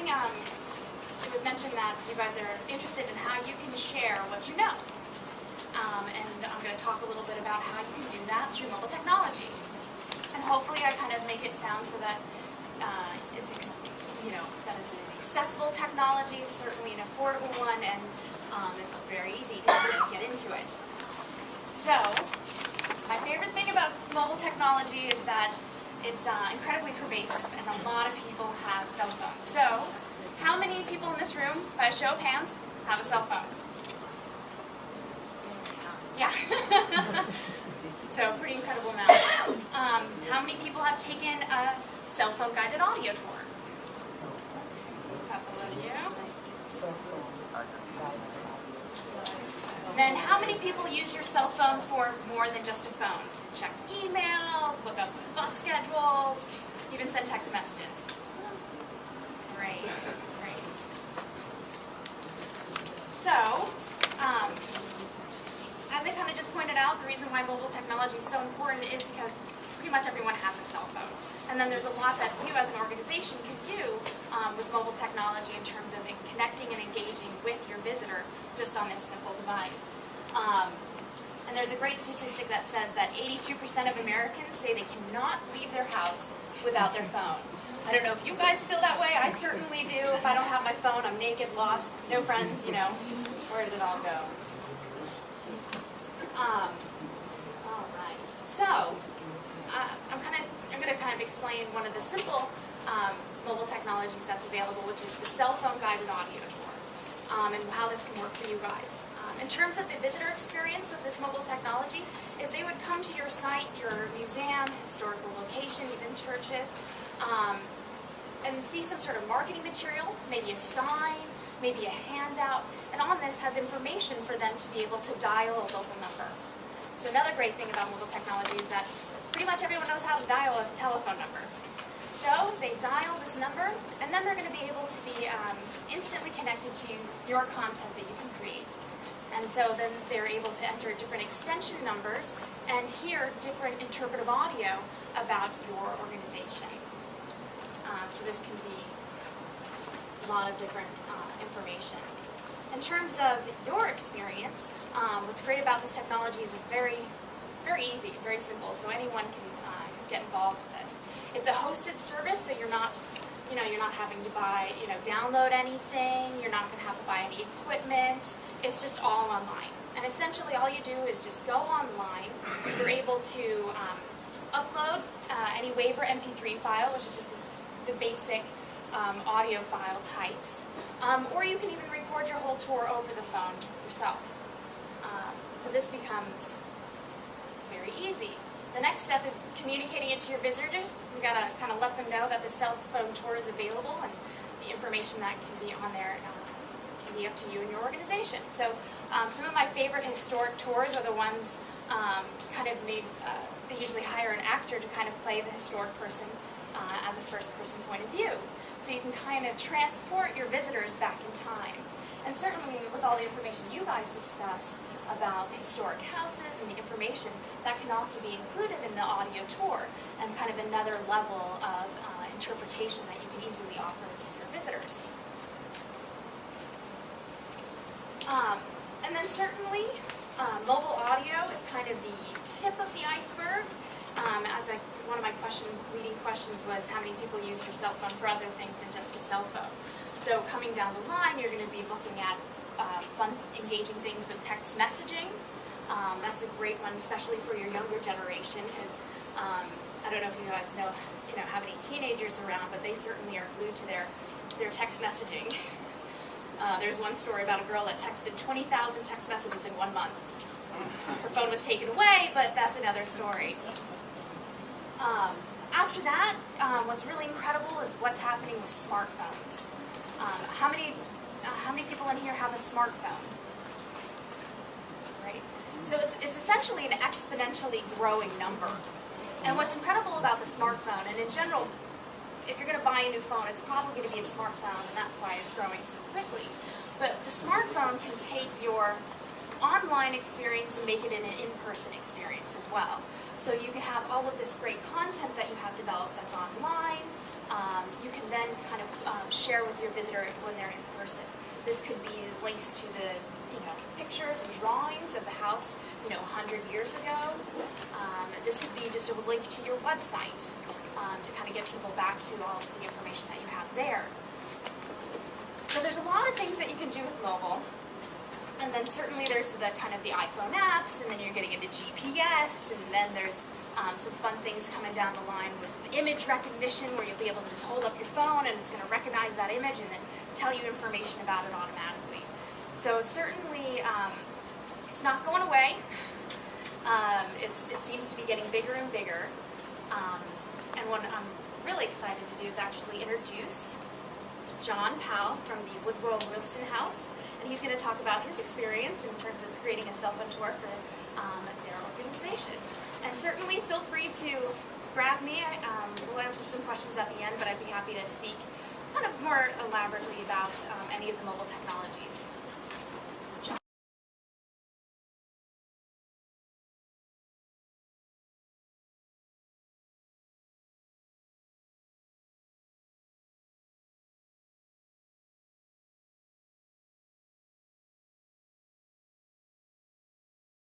beginning, it was mentioned that you guys are interested in how you can share what you know. And I'm going to talk a little bit about how you can do that through mobile technology. And hopefully I kind of make it sound so that that it's an accessible technology, certainly an affordable one, and it's very easy to kind of get into it. So, my favorite thing about mobile technology is that it's incredibly pervasive, and a lot of people have cell phones. So, how many people in this room, by a show of hands, have a cell phone? Yeah. So, pretty incredible amount. How many people have taken a cell phone guided audio tour? A couple of you. Cell phone guided audio. And then how many people use your cell phone for more than just a phone? To check email, look up bus schedules, even send text messages. Great, great. So, as I kind of just pointed out, the reason why mobile technology is so important is because pretty much everyone has a cell phone. And then there's a lot that you as an organization can do with mobile technology in terms of connecting and engaging with your visitor just on this simple device. And there's a great statistic that says that 82% of Americans say they cannot leave their house without their phone. I don't know if you guys feel that way. I certainly do. If I don't have my phone, I'm naked, lost, no friends, where did it all go? All right. So, I'm going to kind of explain one of the simple mobile technologies that's available, which is the cell phone guided audio tour, and how this can work for you guys. In terms of the visitor experience with this mobile technology, is they would come to your site, your museum, historical location, even churches, and see some sort of marketing material, maybe a sign, maybe a handout, and on this has information for them to be able to dial a local number. So another great thing about mobile technology is that pretty much everyone knows how to dial a telephone number. So they dial this number, and then they're going to be able to be instantly connected to your content that you can create. And so then they're able to enter different extension numbers and hear different interpretive audio about your organization. So this can be a lot of different information. In terms of your experience, what's great about this technology is it's very, very easy, very simple, so anyone can get involved with this. It's a hosted service, so you're not having to buy, download anything. You're not going to have to buy any equipment. It's just all online. And essentially, all you do is just go online. You're able to upload any waiver MP3 file, which is just the basic audio file types. Or you can even record your whole tour over the phone yourself. So this becomes very easy. The next step is communicating it to your visitors. You've got to kind of let them know that the cell phone tour is available, and the information that can be on there can be up to you and your organization. So some of my favorite historic tours are the ones they usually hire an actor to kind of play the historic person as a first-person point of view. So you can kind of transport your visitors back in time. And certainly with all the information you guys discussed about the historic houses and the information, that can also be included in the audio tour and kind of another level of interpretation that you can easily offer to your visitors. And then certainly mobile audio is kind of the tip of the iceberg. One of my leading questions was how many people use your cell phone for other things than just a cell phone. So coming down the line, you're going to be looking at fun, engaging things with text messaging. That's a great one, especially for your younger generation, because I don't know if you guys know, have any teenagers around, but they certainly are glued to their text messaging. There's one story about a girl that texted 20,000 text messages in 1 month. Her phone was taken away, but that's another story. After that, what's really incredible is what's happening with smartphones. How many people in here have a smartphone? That's great. So it's essentially an exponentially growing number. And what's incredible about the smartphone, and in general, if you're going to buy a new phone, it's probably going to be a smartphone, and that's why it's growing so quickly. But the smartphone can take your online experience and make it an in-person experience as well. So you can have all of this great content that you have developed that's online. You can then kind of share with your visitor when they're in person. This could be links to the pictures and drawings of the house 100 years ago. This could be just a link to your website to kind of get people back to all of the information that you have there. So there's a lot of things that you can do with mobile. And then certainly there's the kind of the iPhone apps, and then you're getting into GPS, and then there's some fun things coming down the line with image recognition, where you'll be able to just hold up your phone and it's going to recognize that image and then tell you information about it automatically. So it's certainly, it's not going away. It seems to be getting bigger and bigger. And what I'm really excited to do is actually introduce John Powell from the Woodworld Wilson House, and he's going to talk about his experience in terms of creating a cell phone tour for their organization. And certainly feel free to grab me. We'll answer some questions at the end, but I'd be happy to speak kind of more elaborately about any of the mobile technologies